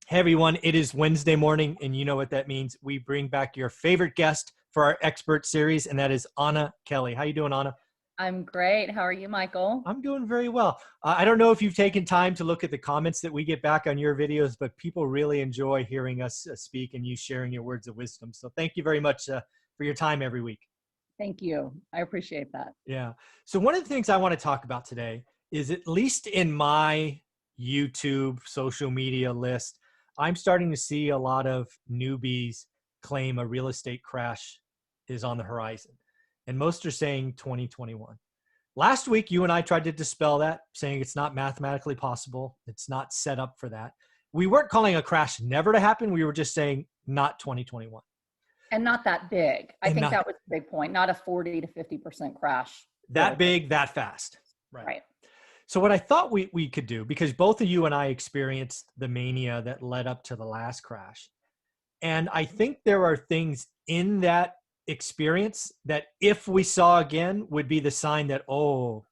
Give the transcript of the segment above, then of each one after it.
Hey everyone, it is Wednesday morning, and you know what that means. We bring back your favorite guest for our expert series, and that is Anna Kelly. How you doing, Anna? I'm great. How are you, Michael? I'm doing very well. I don't know if you've taken time to look at the comments that we get back on your videos, but people really enjoy hearing us speak and you sharing your words of wisdom. So thank you very much for your time every week. Thank you. I appreciate that. Yeah. So one of the things I want to talk about today is, at least in my YouTube social media list, I'm starting to see a lot of newbies claim a real estate crash is on the horizon. And most are saying 2021. Last week, you and I tried to dispel that, saying it's not mathematically possible. It's not set up for that. We weren't calling a crash never to happen. We were just saying not 2021. And not that big. I And think not that was the big point. Not a 40 to 50% crash. that big, that fast. Right. So what I thought we could do, because both of you and I experienced the mania that led up to the last crash, and I think there are things in that experience that, if we saw again, would be the sign that, oh,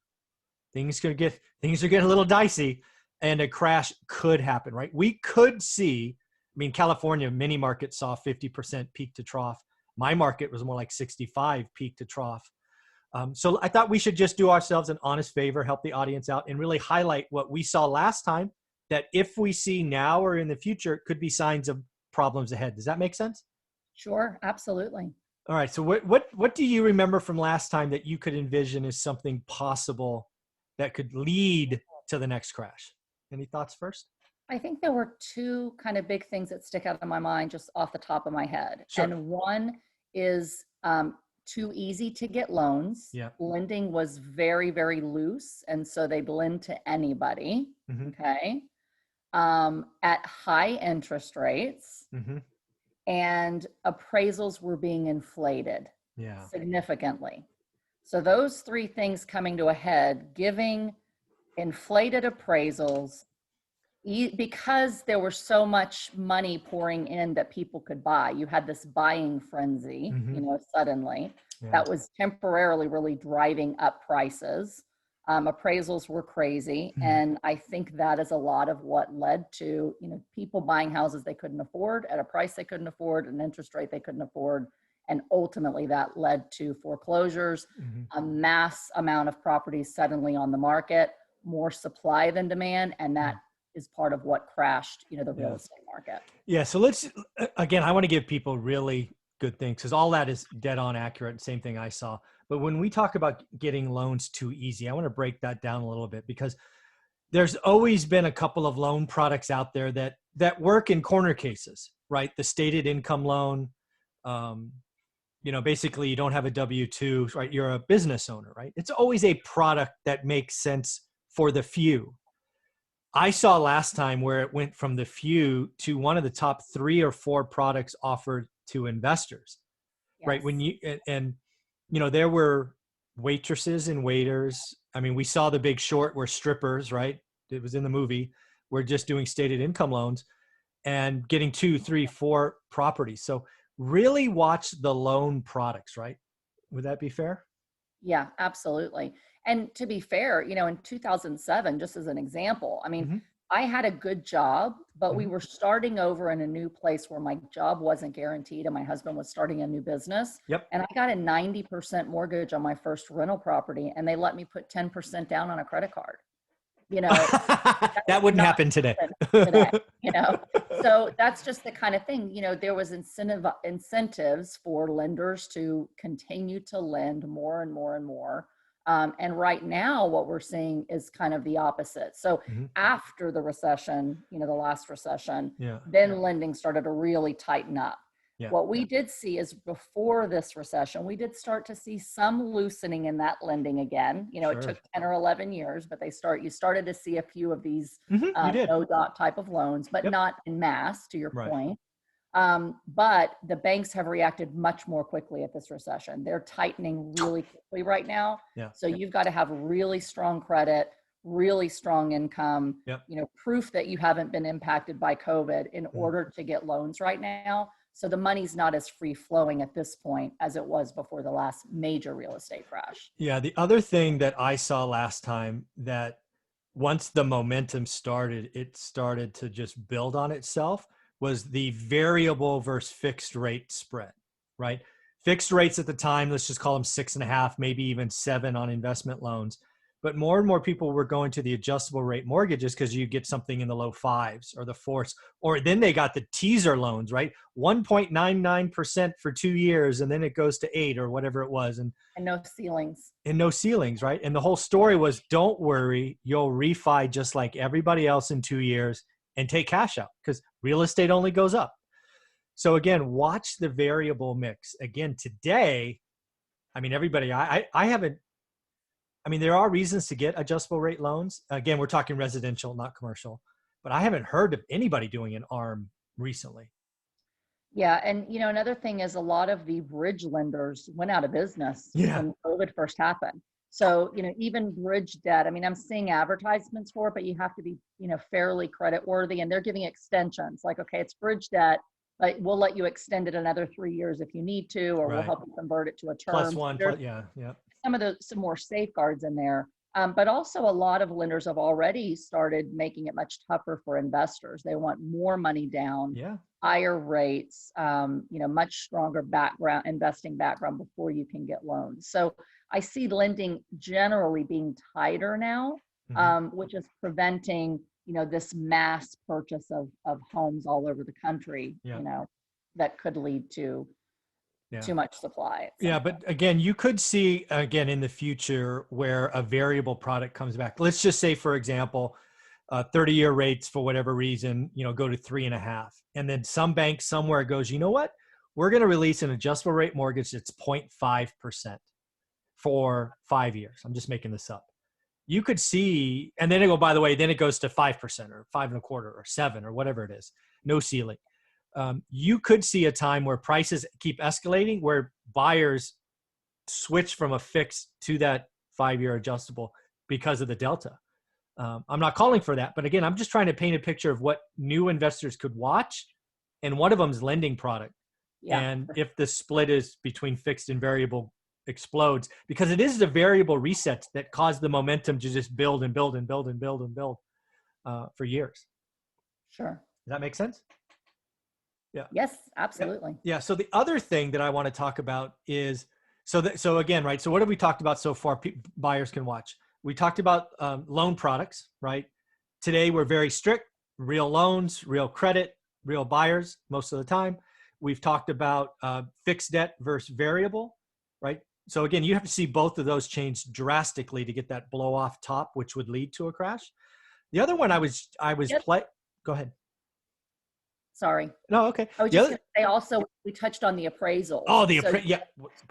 things are getting a little dicey and a crash could happen, right? We could see, I mean, California mini market saw 50% peak to trough. My market was more like 65 peak to trough. So I thought we should just do ourselves an honest favor, help the audience out, and really highlight what we saw last time, that if we see now or in the future, could be signs of problems ahead. Does that make sense? Sure. Absolutely. All right. So what do you remember from last time that you could envision as something possible that could lead to the next crash? Any thoughts first? I think there were two kind of big things that stick out of my mind just off the top of my head. Sure. And one is too easy to get loans. Yeah. Lending was very, very loose. And so they'd lend to anybody. Mm-hmm. Okay. At high interest rates. Mm-hmm. And appraisals were being inflated significantly. So those three things coming to a head, giving inflated appraisals, because there was so much money pouring in that people could buy. You had this buying frenzy, suddenly that was temporarily really driving up prices. Appraisals were crazy. And I think that is a lot of what led to, people buying houses they couldn't afford at a price they couldn't afford, an interest rate they couldn't afford. And ultimately that led to foreclosures, a mass amount of properties suddenly on the market, more supply than demand. And that is part of what crashed, the real estate market. Yeah. So let's, again, I want to give people really good things, because all that is dead on accurate. Same thing I saw. But when we talk about getting loans too easy, I want to break that down a little bit, because there's always been a couple of loan products out there that work in corner cases, right? The stated income loan, basically you don't have a W-2, right? You're a business owner, right? It's always a product that makes sense for the few. I saw last time where it went from the few to one of the top 3 or 4 products offered to investors, right? When there were waitresses and waiters. I mean, we saw The Big Short where strippers, right? It was in the movie. We're just doing stated income loans and getting 2, 3, 4 properties. So really watch the loan products, right? Would that be fair? Yeah, absolutely. And to be fair, in 2007, just as an example, I mean, I had a good job, but we were starting over in a new place where my job wasn't guaranteed, and my husband was starting a new business. Yep. And I got a 90% mortgage on my first rental property, and they let me put 10% down on a credit card. That wouldn't happen today. So that's just the kind of thing, there was incentives for lenders to continue to lend more and more and more. And right now what we're seeing is kind of the opposite. So after the recession, the last recession, then lending started to really tighten up. What we did see is, before this recession, we did start to see some loosening in that lending again. It took 10 or 11 years, but you started to see a few of these no-dot type of loans, but not en masse, to your point. But the banks have reacted much more quickly at this recession. They're tightening really quickly right now. So you've got to have really strong credit, really strong income, proof that you haven't been impacted by COVID in order to get loans right now. So the money's not as free flowing at this point as it was before the last major real estate crash. Yeah. The other thing that I saw last time that once the momentum started, it started to just build on itself, was the variable versus fixed rate spread, right? Fixed rates at the time, let's just call them 6.5, maybe even 7 on investment loans. But more and more people were going to the adjustable rate mortgages because you get something in the low 5s or the 4s, or then they got the teaser loans, right? 1.99% for 2 years, and then it goes to 8 or whatever it was. And no ceilings. And no ceilings, right? And the whole story was, don't worry, you'll refi just like everybody else in 2 years and take cash out because real estate only goes up. So again, watch the variable mix. Again, today, I mean, everybody, I haven't, I mean, there are reasons to get adjustable rate loans. Again, we're talking residential, not commercial, but I haven't heard of anybody doing an ARM recently. Yeah. And, another thing is a lot of the bridge lenders went out of business Yeah. when COVID first happened. So, even bridge debt, I mean, I'm seeing advertisements for it, but you have to be, fairly credit worthy, and they're giving extensions like, okay, it's bridge debt, but we'll let you extend it another 3 years if you need to, or we'll Right. help you convert it to a term. Plus one, yeah. Some more safeguards in there. But also a lot of lenders have already started making it much tougher for investors. They want more money down, Yeah. higher rates, much stronger investing background before you can get loans. So I see lending generally being tighter now, which is preventing, this mass purchase of homes all over the country, that could lead to too much supply. Yeah, but again, you could see again in the future where a variable product comes back. Let's just say, for example, 30-year rates for whatever reason, go to 3.5, and then some bank somewhere goes, you know what? We're going to release an adjustable rate mortgage that's 0.5% for 5 years. I'm just making this up. You could see, and then it go, by the way, then it goes to 5% or 5.25 or 7 or whatever it is, no ceiling. You could see a time where prices keep escalating, where buyers switch from a fixed to that 5-year adjustable because of the delta. I'm not calling for that, but again, I'm just trying to paint a picture of what new investors could watch. And one of them is lending product. Yeah. And if the split is between fixed and variable explodes, because it is the variable resets that cause the momentum to just build and build and build and build and build for years. Sure. Does that make sense? Yeah. Yes, absolutely. Yeah. So the other thing that I want to talk about is, so again, right. So what have we talked about so far? Buyers can watch. We talked about loan products, right? Today we're very strict, real loans, real credit, real buyers most of the time. We've talked about fixed debt versus variable, right? So again, you have to see both of those change drastically to get that blow off top, which would lead to a crash. The other one go ahead. Sorry. No, okay. I was just going to say also, we touched on the appraisals. Oh, appraisals.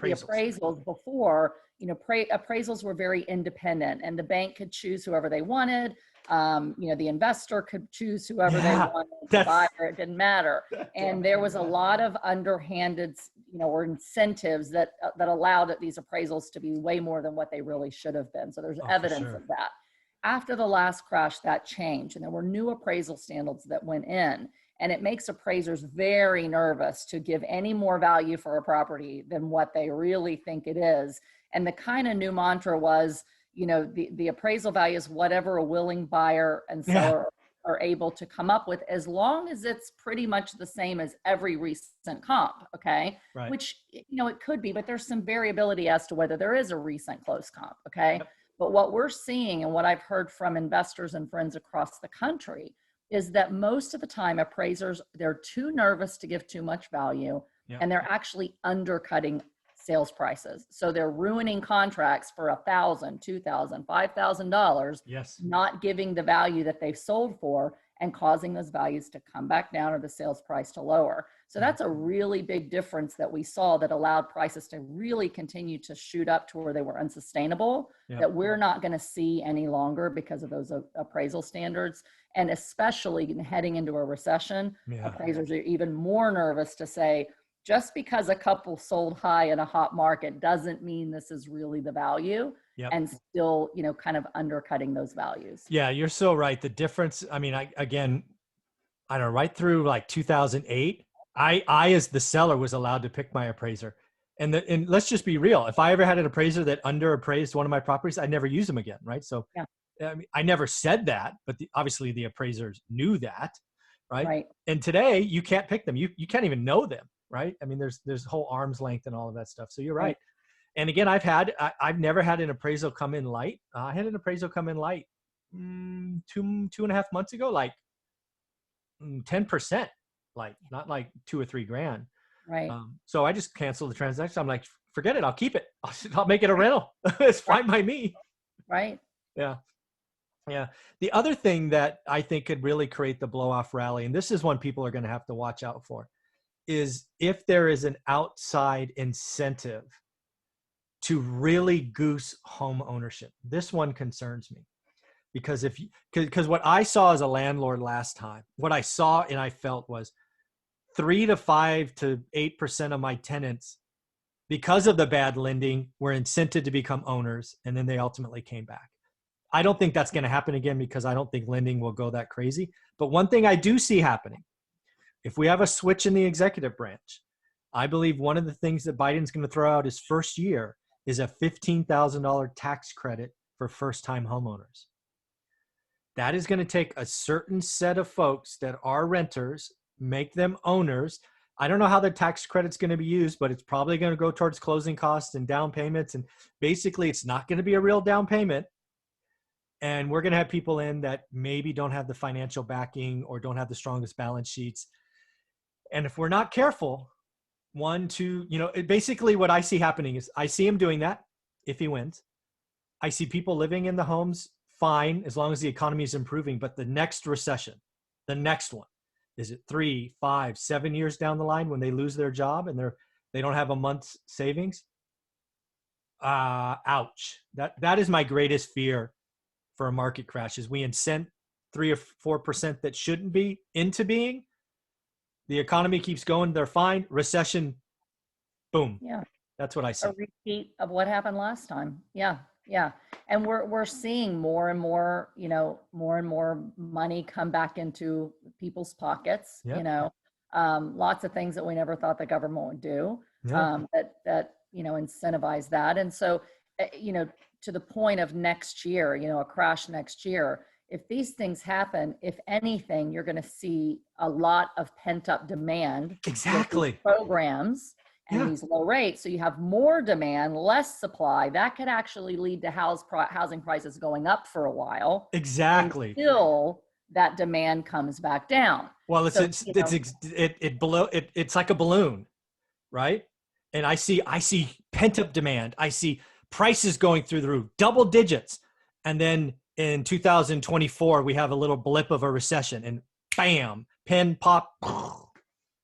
The appraisals before, appraisals were very independent, and the bank could choose whoever they wanted. The investor could choose whoever they wanted. The buyer, it didn't matter. And there was a lot of underhanded, or incentives that allowed these appraisals to be way more than what they really should have been. So there's evidence of that. After the last crash, that changed, and there were new appraisal standards that went in. And it makes appraisers very nervous to give any more value for a property than what they really think it is. And the kind of new mantra was, the appraisal value is whatever a willing buyer and seller are able to come up with, as long as it's pretty much the same as every recent comp. Okay. Right. Which, it could be, but there's some variability as to whether there is a recent close comp. Okay. Yep. But what we're seeing, and what I've heard from investors and friends across the country, is that most of the time appraisers, they're too nervous to give too much value, and they're actually undercutting sales prices. So they're ruining contracts for $1,000, $2,000, $5,000, not giving the value that they've sold for, and causing those values to come back down or the sales price to lower. So that's a really big difference that we saw that allowed prices to really continue to shoot up to where they were unsustainable, that we're not going to see any longer because of those appraisal standards. And especially heading into a recession, appraisers are even more nervous to say, just because a couple sold high in a hot market doesn't mean this is really the value, and still, kind of undercutting those values. Yeah, you're so right. The difference, I mean, I don't know, right through like 2008, I as the seller was allowed to pick my appraiser. And let's just be real. If I ever had an appraiser that underappraised one of my properties, I'd never use them again, right? So I mean, I never said that, but obviously the appraisers knew that, right? Right. And today you can't pick them. You can't even know them, right? I mean, there's whole arm's length and all of that stuff. So you're right. Right. And again, I've never had an appraisal come in light. I had an appraisal come in light 2.5 months ago, like 10%, like not like 2 or 3 grand. Right. So I just canceled the transaction. I'm like, forget it. I'll keep it. I'll make it a rental. It's Right. fine by me. Right. Yeah. Yeah. The other thing that I think could really create the blow off rally, and this is one people are going to have to watch out for, is if there is an outside incentive to really goose home ownership. This one concerns me because because what I saw as a landlord last time, what I saw and I felt was 3 to 5 to 8% of my tenants, because of the bad lending, were incented to become owners, and then they ultimately came back. I don't think that's going to happen again because I don't think lending will go that crazy. But one thing I do see happening, if we have a switch in the executive branch, I believe one of the things that Biden's going to throw out his first year is a $15,000 tax credit for first-time homeowners. That is going to take a certain set of folks that are renters, make them owners. I don't know how the tax credit's going to be used, but it's probably going to go towards closing costs and down payments. And basically, it's not going to be a real down payment. And we're going to have people in that maybe don't have the financial backing or don't have the strongest balance sheets. And if we're not careful, basically what I see happening is I see him doing that if he wins. I see people living in the homes fine as long as the economy is improving. But the next recession, the next one, is it 3, 5, 7 years down the line when they lose their job and they don't have a month's savings? Ouch. That is my greatest fear for a market crash, is we incent 3 or 4% that shouldn't be into being. The economy keeps going, they're fine. Recession, boom. Yeah. That's what I see. A repeat of what happened last time. Yeah. Yeah. And we're seeing more and more, more and more money come back into people's pockets, Yeah. Lots of things that we never thought the government would do, Yeah. that incentivize that. And so, to the point of next year, a crash next year, if these things happen, if anything, you're going to see a lot of pent up demand. Exactly. With these programs and these low rates. So you have more demand, less supply. That could actually lead to housing prices going up for a while. Exactly. Until that demand comes back down. Well, it's like a balloon, right? And I see pent up demand. I see prices going through the roof, double digits. And then in 2024, we have a little blip of a recession and bam, pin pop.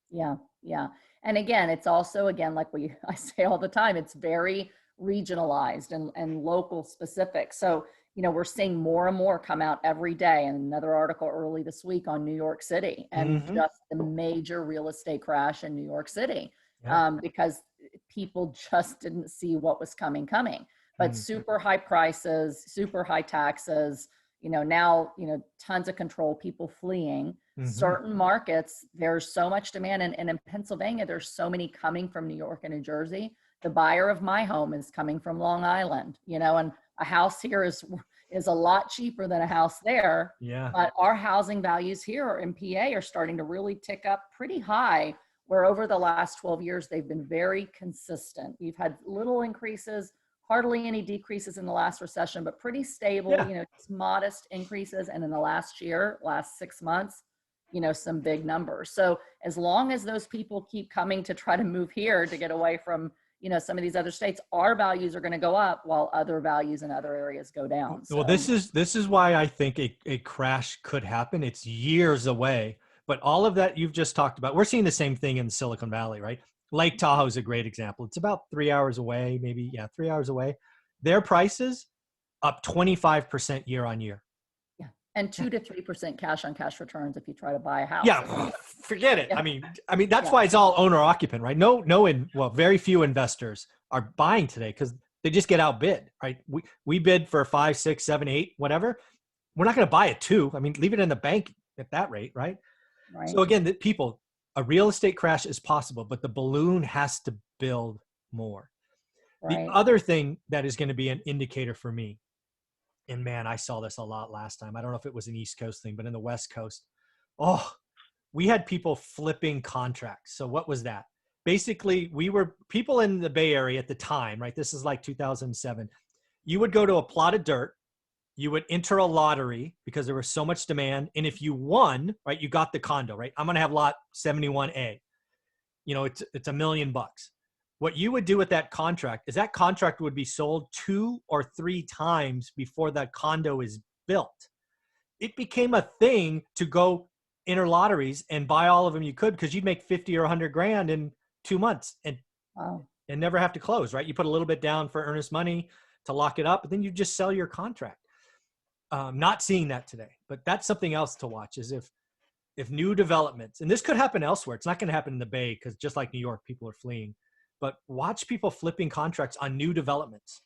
Yeah. Yeah. And again, it's also, like I say all the time, it's very regionalized and local specific. So, we're seeing more and more come out every day. And another article early this week on New York City and just the major real estate crash in New York City, because people just didn't see what was coming. But super high prices, super high taxes, now, tons of control, people fleeing. Certain markets, there's so much demand. And in Pennsylvania, there's so many coming from New York and New Jersey. The buyer of my home is coming from Long Island, and a house here is a lot cheaper than a house there. Yeah. But our housing values here in PA are starting to really tick up pretty high, where over the last 12 years, they've been very consistent. We've had little increases, hardly any decreases in the last recession, but pretty stable, just modest increases. And in the last 6 months, some big numbers. So as long as those people keep coming to try to move here to get away from, some of these other states, our values are going to go up while other values in other areas go down. So. Well, this is why I think a crash could happen. It's years away, but all of that you've just talked about, we're seeing the same thing in Silicon Valley, right? Lake Tahoe is a great example. It's about 3 hours away, 3 hours away. Their prices up 25% year on year. Yeah. And 2 to 3% cash on cash returns if you try to buy a house. Yeah, forget it. Yeah. I mean that's why it's all owner occupant, right? Very few investors are buying today because they just get outbid, right? We bid for 5, 6, 7, 8, whatever. We're not going to buy it 2. Leave it in the bank at that rate, right? Right. So again, a real estate crash is possible, but the balloon has to build more. Right. The other thing that is going to be an indicator for me And man, I saw this a lot last time. I don't know if it was an East Coast thing, but in the West Coast, oh, we had people flipping contracts. So what was that? Basically, we were people in the Bay Area at the time, right? This is like 2007. You would go to a plot of dirt, you would enter a lottery because there was so much demand. And if you won, right, you got the condo, right? I'm going to have lot 71A. You know, it's $1 million. What you would do with that contract is that contract would be sold 2 or 3 times before that condo is built. It became a thing to go enter lotteries and buy all of them you could, because you'd make 50 or 100 grand in 2 months Wow. and never have to close, right? You put a little bit down for earnest money to lock it up, and then you just sell your contract. Not seeing that today, but that's something else to watch, is if new developments, and this could happen elsewhere, it's not going to happen in the Bay because just like New York, people are fleeing, but watch people flipping contracts on new developments.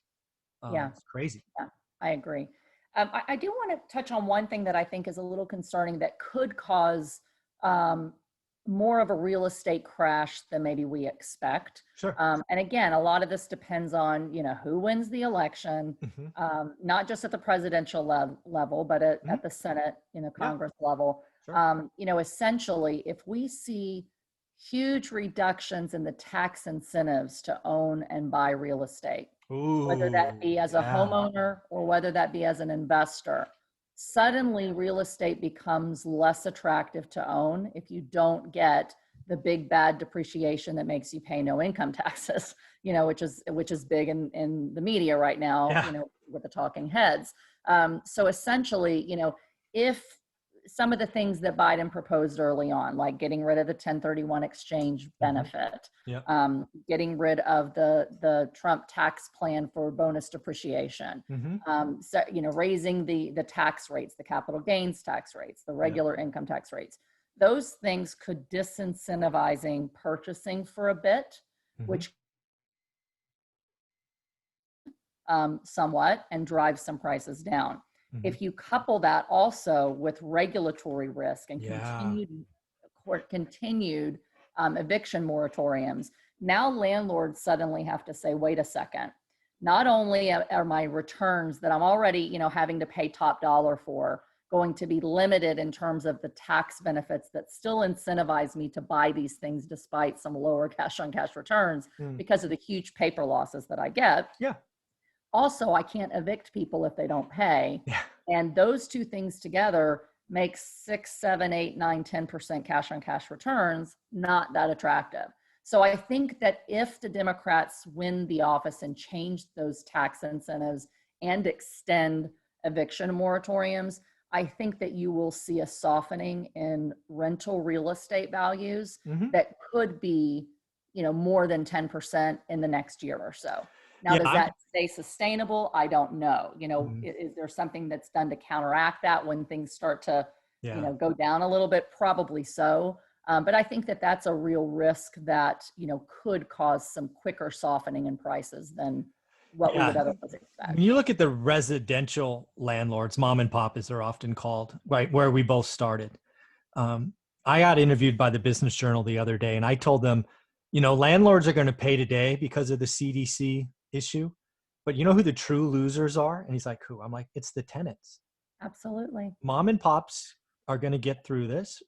Yeah. It's crazy. Yeah, I agree. I do want to touch on one thing that I think is a little concerning that could cause more of a real estate crash than maybe we expect. Sure. And again, a lot of this depends on, who wins the election, not just at the presidential level, but at the Senate, Congress level. Sure. Essentially, if we see huge reductions in the tax incentives to own and buy real estate, whether that be as a homeowner or whether that be as an investor, suddenly real estate becomes less attractive to own if you don't get the big bad depreciation that makes you pay no income taxes, which is big in the media right now, with the talking heads. So essentially, if some of the things that Biden proposed early on, like getting rid of the 1031 exchange benefit, getting rid of the Trump tax plan for bonus depreciation, so, raising the tax rates, the capital gains tax rates, the regular income tax rates, those things could disincentivizing purchasing for a bit, which somewhat, and drive some prices down. If you couple that also with regulatory risk and continued eviction moratoriums, now landlords suddenly have to say, wait a second, not only are my returns that I'm already, having to pay top dollar for going to be limited in terms of the tax benefits that still incentivize me to buy these things despite some lower cash on cash returns because of the huge paper losses that I get. Also, I can't evict people if they don't pay. And those two things together make 6, 7, 8, 9, 10% cash on cash returns not that attractive. So I think that if the Democrats win the office and change those tax incentives and extend eviction moratoriums, I think that you will see a softening in rental real estate values that could be, more than 10% in the next year or so. Now, does that stay sustainable? I don't know. Is there something that's done to counteract that when things start to, go down a little bit? Probably so. But I think that that's a real risk that, could cause some quicker softening in prices than what we would otherwise expect. When you look at the residential landlords, mom and pop as they're often called, right, where we both started. I got interviewed by the Business Journal the other day, and I told them, landlords are going to pay today because of the CDC issue, but you know who the true losers are? And he's like, who? I'm like, it's the tenants. Absolutely. Mom and pops are going to get through this.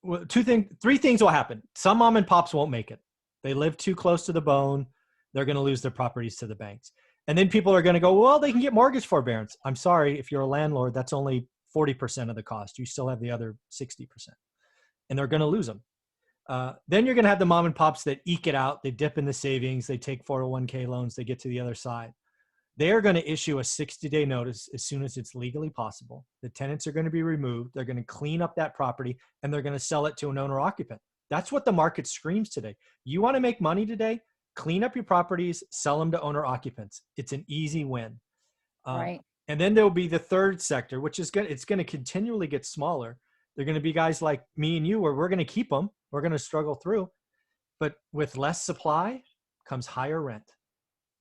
Well, 3 things will happen. Some mom and pops won't make it. They live too close to the bone. They're going to lose their properties to the banks. And then people are going to go, well, they can get mortgage forbearance. I'm sorry, if you're a landlord, that's only 40% of the cost. You still have the other 60%. And they're going to lose them. Then you're going to have the mom and pops that eke it out. They dip in the savings. They take 401k loans. They get to the other side. They're going to issue a 60-day notice as soon as it's legally possible. The tenants are going to be removed. They're going to clean up that property, and they're going to sell it to an owner occupant. That's what the market screams today. You want to make money today? Clean up your properties, sell them to owner occupants. It's an easy win. Right. And then there'll be the third sector, which is it's going to continually get smaller. They're going to be guys like me and you, where we're going to keep them. We're going to struggle through. But with less supply comes higher rent.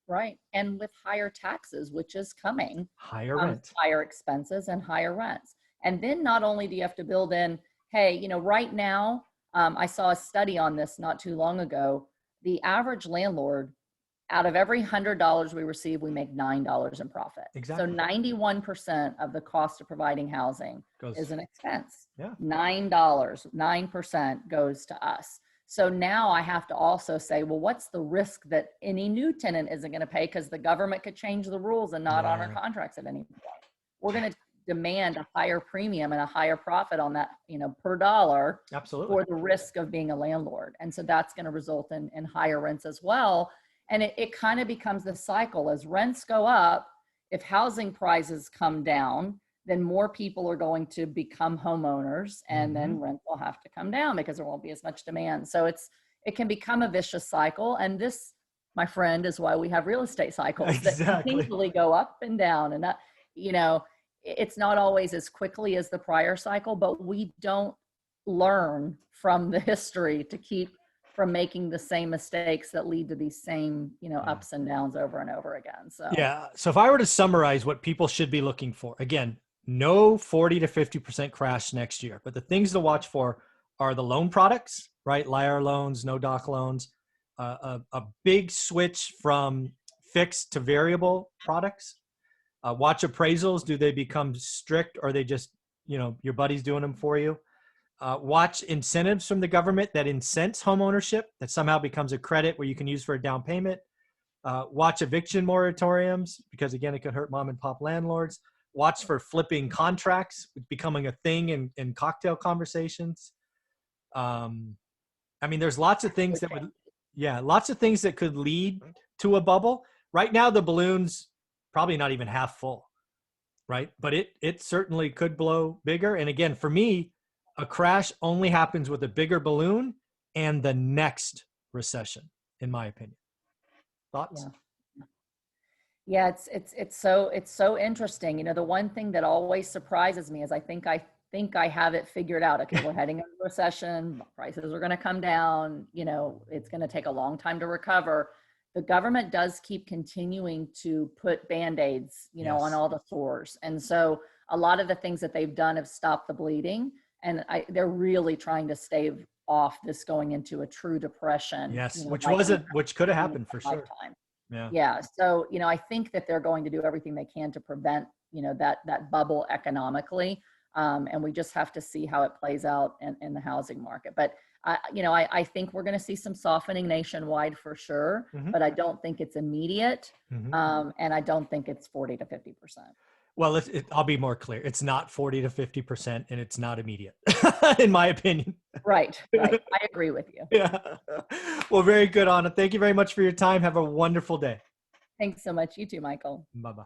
Right. And with higher taxes, which is coming, higher rent, higher expenses and higher rents. And then not only do you have to build in, hey, right now, I saw a study on this not too long ago. The average landlord out of every $100 we receive, we make $9 in profit. Exactly. So 91% of the cost of providing housing is an expense. Yeah. $9, 9% goes to us. So now I have to also say, well, what's the risk that any new tenant isn't going to pay because the government could change the rules and not honor contracts at any point? We're going to demand a higher premium and a higher profit on that, per dollar. Absolutely. For the risk of being a landlord. And so that's going to result in higher rents as well. And it kind of becomes the cycle. As rents go up, if housing prices come down, then more people are going to become homeowners, and then rent will have to come down because there won't be as much demand. So it can become a vicious cycle. And this, my friend, is why we have real estate cycles that continually go up and down. And that, it's not always as quickly as the prior cycle, but we don't learn from the history to keep from making the same mistakes that lead to these same, ups and downs over and over again. So, So if I were to summarize what people should be looking for, again, no 40 to 50% crash next year, but the things to watch for are the loan products, right? LIAR loans, no doc loans, a big switch from fixed to variable products. Watch appraisals. Do they become strict, or are they just, your buddy's doing them for you? Watch incentives from the government that incents home ownership, that somehow becomes a credit where you can use for a down payment. Watch eviction moratoriums, because again, it could hurt mom and pop landlords. Watch for flipping contracts becoming a thing in cocktail conversations. There's lots of things lots of things that could lead to a bubble. Right now, the balloon's probably not even half full, right? But it certainly could blow bigger. And again, for me, a crash only happens with a bigger balloon and the next recession, in my opinion. Thoughts? Yeah, it's so interesting. The one thing that always surprises me is I think I have it figured out. Okay, we're heading into a recession, prices are going to come down, it's going to take a long time to recover. The government does keep continuing to put Band-Aids, on all the sores. And so a lot of the things that they've done have stopped the bleeding. And they're really trying to stave off this going into a true depression. Yes, which could have happened for sure. Yeah. So, I think that they're going to do everything they can to prevent, that bubble economically. And we just have to see how it plays out in the housing market. But, I think we're going to see some softening nationwide for sure, but I don't think it's immediate. And I don't think it's 40 to 50%. Well, I'll be more clear. It's not 40 to 50%, and it's not immediate, in my opinion. Right. I agree with you. Yeah. Well, very good, Anna. Thank you very much for your time. Have a wonderful day. Thanks so much. You too, Michael. Bye-bye.